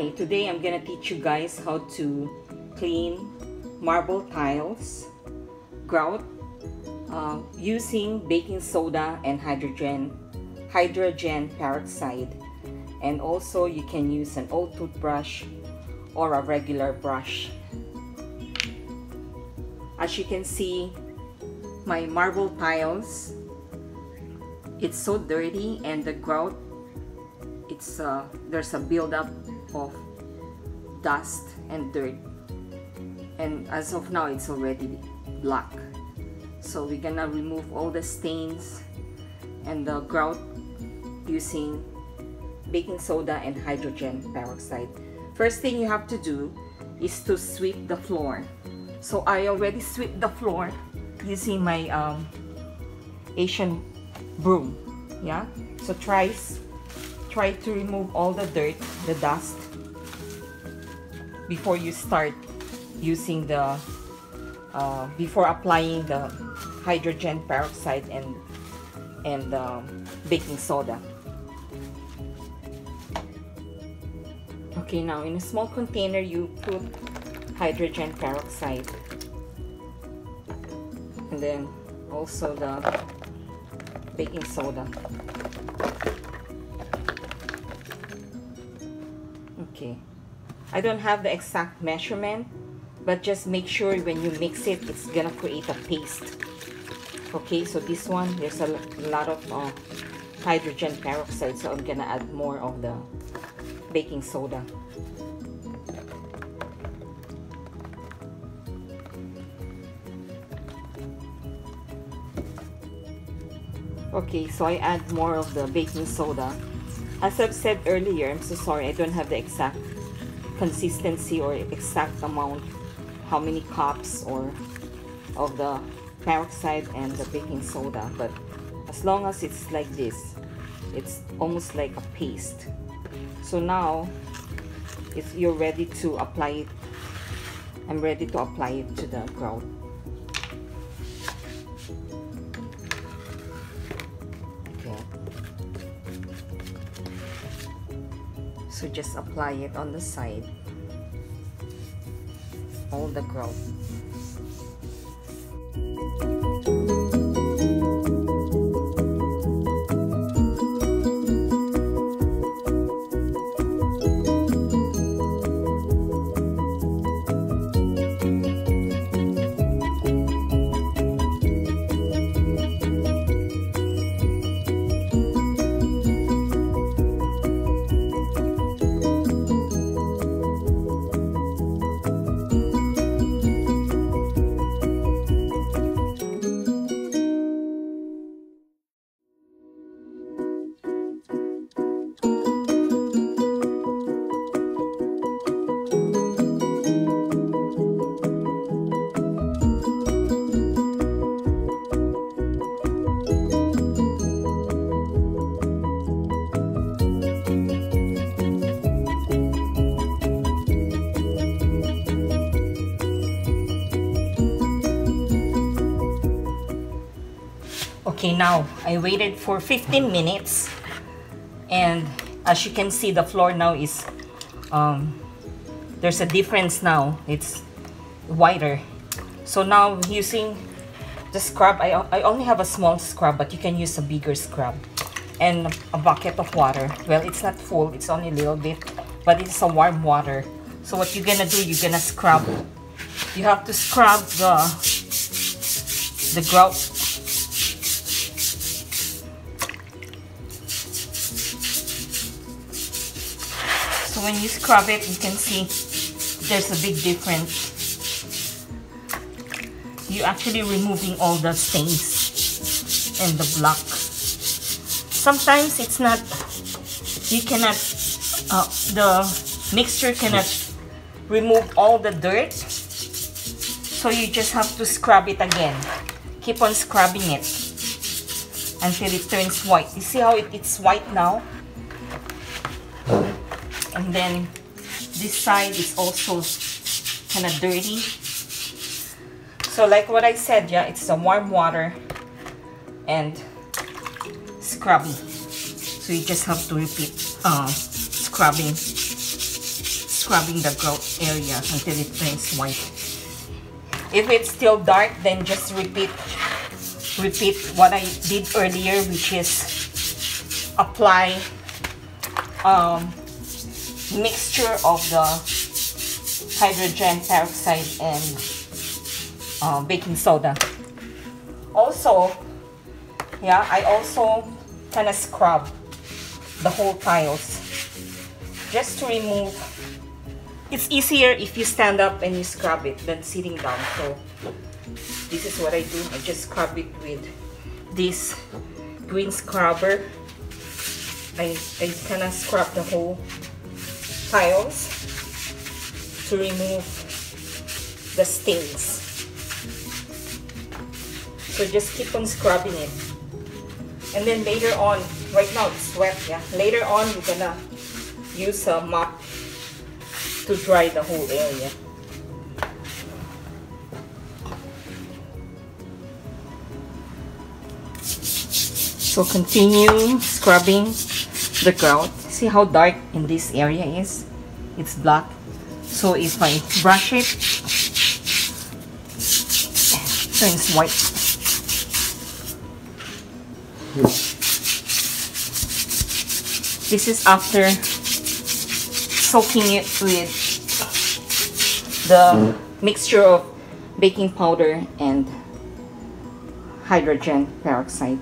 Hi, today I'm gonna teach you guys how to clean marble tiles, grout, using baking soda and hydrogen peroxide. And also you can use an old toothbrush or a regular brush. As you can see, my marble tiles, it's so dirty, and the grout, there's a buildup of dust and dirt, and as of now it's already black. So we're gonna remove all the stains and the grout using baking soda and hydrogen peroxide. First thing you have to do is to sweep the floor. So I already swept the floor using my Asian broom. Yeah, so try to remove all the dirt, the dust, before you start using the before applying the hydrogen peroxide and baking soda. Okay, now in a small container you put hydrogen peroxide, and then also the baking soda. Okay, I don't have the exact measurement, but just make sure when you mix it, it's gonna create a paste. Okay, so this one, there's a lot of hydrogen peroxide, so I'm gonna add more of the baking soda. Okay, so I add more of the baking soda. As I've said earlier, I'm so sorry, I don't have the exact consistency or exact amount, how many cups or of the peroxide and the baking soda, but as long as it's like this, it's almost like a paste. So now you're ready to apply it. I'm ready to apply it to the grout. So just apply it on the side, all the grout. Okay, now I waited for 15 minutes, and as you can see, the floor now is there's a difference now, it's whiter. So now using the scrub, I only have a small scrub, but you can use a bigger scrub, and a bucket of water. Well, it's not full, it's only a little bit, but it's a warm water. So what you're gonna do, you're gonna scrub. You have to scrub the grout. So when you scrub it, you can see there's a big difference. You're actually removing all the stains and the black. Sometimes it's not, you cannot, the mixture cannot remove all the dirt. So you just have to scrub it again. Keep on scrubbing it until it turns white. You see how it's white now? And then this side is also kind of dirty. So like what I said, yeah, it's a warm water and scrubbing. So you just have to repeat scrubbing. scrubbing the grout area until it turns white. If it's still dark, then just repeat what I did earlier, which is apply mixture of the hydrogen peroxide and baking soda. Also, yeah, I also kind of scrub the whole tiles just to remove. It's easier if you stand up and you scrub it than sitting down. So this is what I do. I just scrub it with this green scrubber. I kind of scrub the whole tiles to remove the stains. So just keep on scrubbing it. And then later on, right now it's wet, yeah. Later on, we're gonna use a mop to dry the whole area. So continue scrubbing the grout. See how dark in this area is? It's black. So if I brush it, it turns white. This is after soaking it with the mixture of baking powder and hydrogen peroxide.